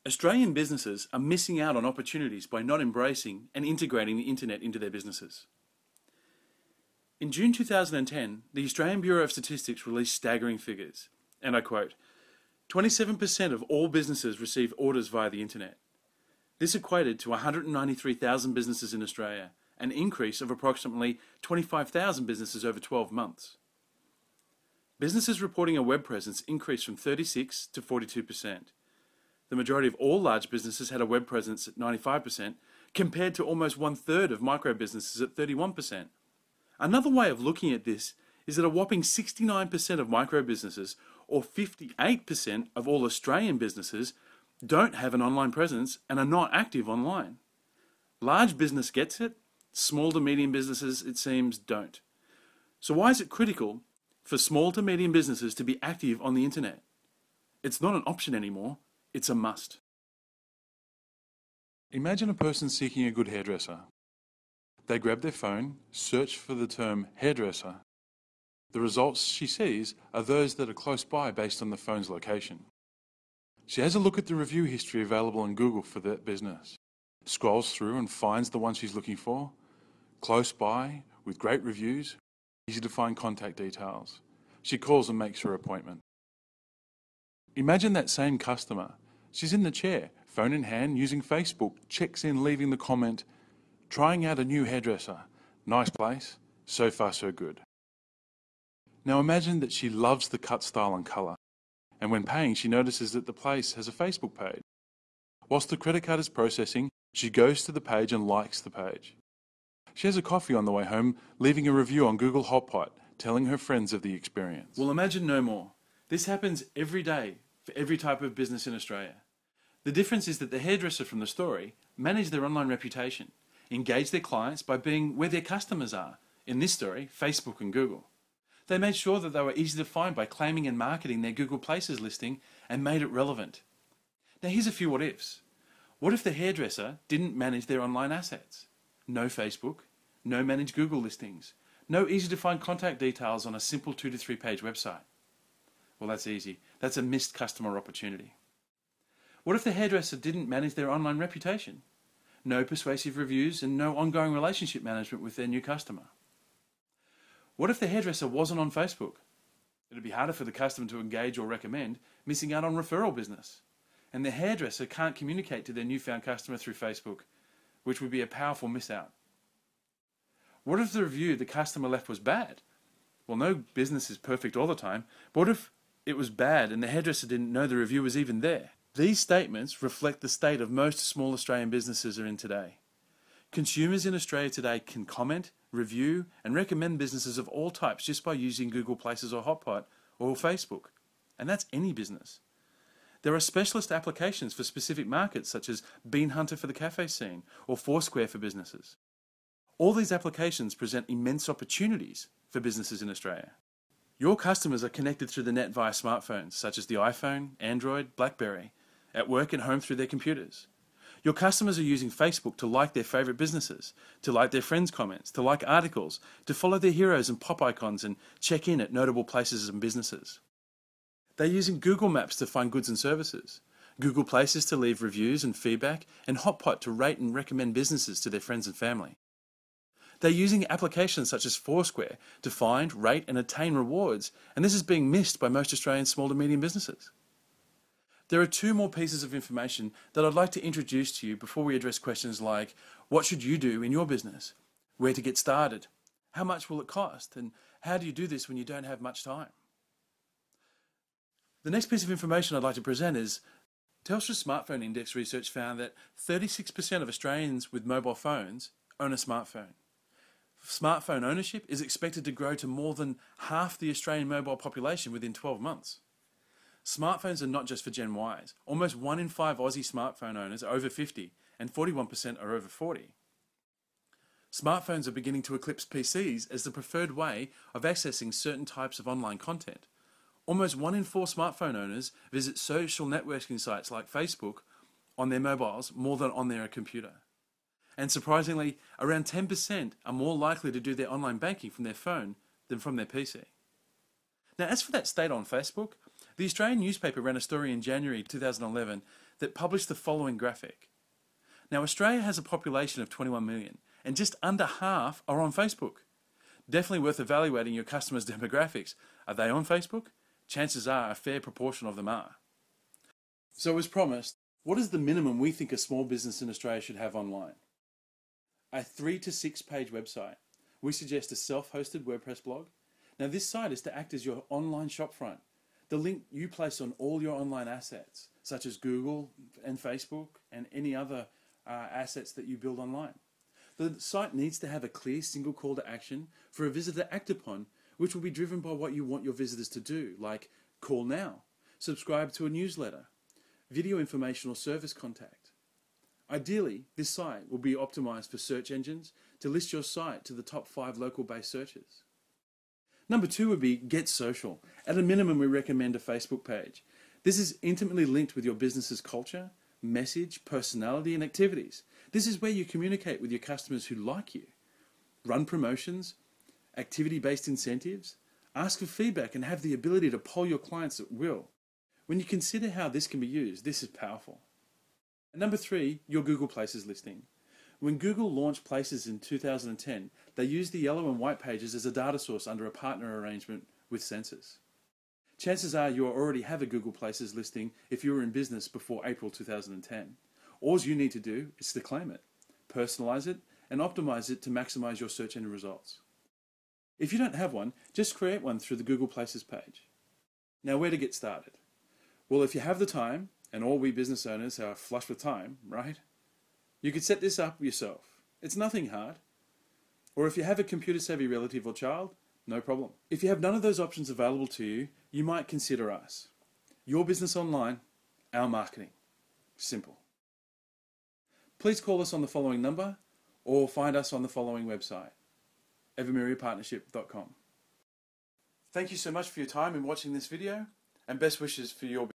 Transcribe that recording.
Australian businesses are missing out on opportunities by not embracing and integrating the internet into their businesses. In June 2010, the Australian Bureau of Statistics released staggering figures, and I quote, 27% of all businesses receive orders via the internet. This equated to 193,000 businesses in Australia, an increase of approximately 25,000 businesses over 12 months. Businesses reporting a web presence increased from 36 to 42%. The majority of all large businesses had a web presence at 95%, compared to almost 1/3 of micro businesses at 31%. Another way of looking at this is that a whopping 69% of micro businesses, or 58% of all Australian businesses, don't have an online presence and are not active online. Large business gets it, small to medium businesses, it seems, don't. So why is it critical for small to medium businesses to be active on the internet? It's not an option anymore, it's a must. Imagine a person seeking a good hairdresser. They grab their phone, search for the term hairdresser. The results she sees are those that are close by based on the phone's location. She has a look at the review history available on Google for that business, scrolls through and finds the one she's looking for, close by, with great reviews, easy to find contact details. She calls and makes her appointment. Imagine that same customer. She's in the chair, phone in hand, using Facebook, checks in, leaving the comment, trying out a new hairdresser. Nice place, so far so good. Now imagine that she loves the cut style and colour, and when paying she notices that the place has a Facebook page. Whilst the credit card is processing, she goes to the page and likes the page. She has a coffee on the way home, leaving a review on Google Hotpot, telling her friends of the experience. Well, imagine no more. This happens every day for every type of business in Australia. The difference is that the hairdresser from the story manage their online reputation, engage their clients by being where their customers are, in this story, Facebook and Google. They made sure that they were easy to find by claiming and marketing their Google Places listing and made it relevant. Now here's a few what ifs. What if the hairdresser didn't manage their online assets? No Facebook, no managed Google listings, no easy to find contact details on a simple 2 to 3 page website. Well, that's easy. That's a missed customer opportunity. What if the hairdresser didn't manage their online reputation? No persuasive reviews and no ongoing relationship management with their new customer. What if the hairdresser wasn't on Facebook? It'd be harder for the customer to engage or recommend, missing out on referral business. And the hairdresser can't communicate to their newfound customer through Facebook, which would be a powerful miss out. What if the review the customer left was bad? Well, no business is perfect all the time, but what if it was bad and the hairdresser didn't know the review was even there? These statements reflect the state of most small Australian businesses are in today. Consumers in Australia today can comment, review and recommend businesses of all types just by using Google Places or Hotpot or Facebook. And that's any business. There are specialist applications for specific markets such as Bean Hunter for the cafe scene or Foursquare for businesses. All these applications present immense opportunities for businesses in Australia. Your customers are connected through the net via smartphones such as the iPhone, Android, BlackBerry, at work and home through their computers. Your customers are using Facebook to like their favourite businesses, to like their friends' comments, to like articles, to follow their heroes and pop icons and check in at notable places and businesses. They're using Google Maps to find goods and services, Google Places to leave reviews and feedback, and Hotpot to rate and recommend businesses to their friends and family. They're using applications such as Foursquare to find, rate and attain rewards, and this is being missed by most Australian small to medium businesses. There are 2 more pieces of information that I'd like to introduce to you before we address questions like, what should you do in your business? Where to get started? How much will it cost? And how do you do this when you don't have much time? The next piece of information I'd like to present is Telstra Smartphone Index research found that 36% of Australians with mobile phones own a smartphone. Smartphone ownership is expected to grow to more than half the Australian mobile population within 12 months. Smartphones are not just for Gen Ys. Almost 1 in 5 Aussie smartphone owners are over 50 and 41% are over 40. Smartphones are beginning to eclipse PCs as the preferred way of accessing certain types of online content. Almost 1 in 4 smartphone owners visit social networking sites like Facebook on their mobiles more than on their computer. And surprisingly, around 10% are more likely to do their online banking from their phone than from their PC. Now, as for that state on Facebook, The Australian newspaper ran a story in January 2011 that published the following graphic. Now, Australia has a population of 21 million, and just under half are on Facebook. Definitely worth evaluating your customers' demographics. Are they on Facebook? Chances are a fair proportion of them are. So as promised, what is the minimum we think a small business in Australia should have online? A 3 to 6 page website. We suggest a self-hosted WordPress blog. Now this site is to act as your online shopfront, the link you place on all your online assets, such as Google and Facebook and any other assets that you build online. The site needs to have a clear single call to action for a visitor to act upon, which will be driven by what you want your visitors to do, like call now, subscribe to a newsletter, video information or service contact. Ideally, this site will be optimized for search engines to list your site to the top 5 local-based searches. Number 2 would be get social. At a minimum, we recommend a Facebook page. This is intimately linked with your business's culture, message, personality, and activities. This is where you communicate with your customers who like you. Run promotions, activity-based incentives, ask for feedback, and have the ability to poll your clients at will. When you consider how this can be used, this is powerful. And number 3, your Google Places listing. When Google launched Places in 2010, they used the yellow and white pages as a data source under a partner arrangement with Census. Chances are you already have a Google Places listing if you were in business before April 2010. All you need to do is to claim it, personalize it, and optimize it to maximize your search engine results. If you don't have one, just create one through the Google Places page. Now, where to get started? Well, if you have the time, and all we business owners are flush with time, right? You could set this up yourself. It's nothing hard. Or if you have a computer-savvy relative or child, no problem. If you have none of those options available to you, you might consider us. Your business online, our marketing. Simple. Please call us on the following number or find us on the following website, evermeriapartnership.com. Thank you so much for your time in watching this video, and best wishes for your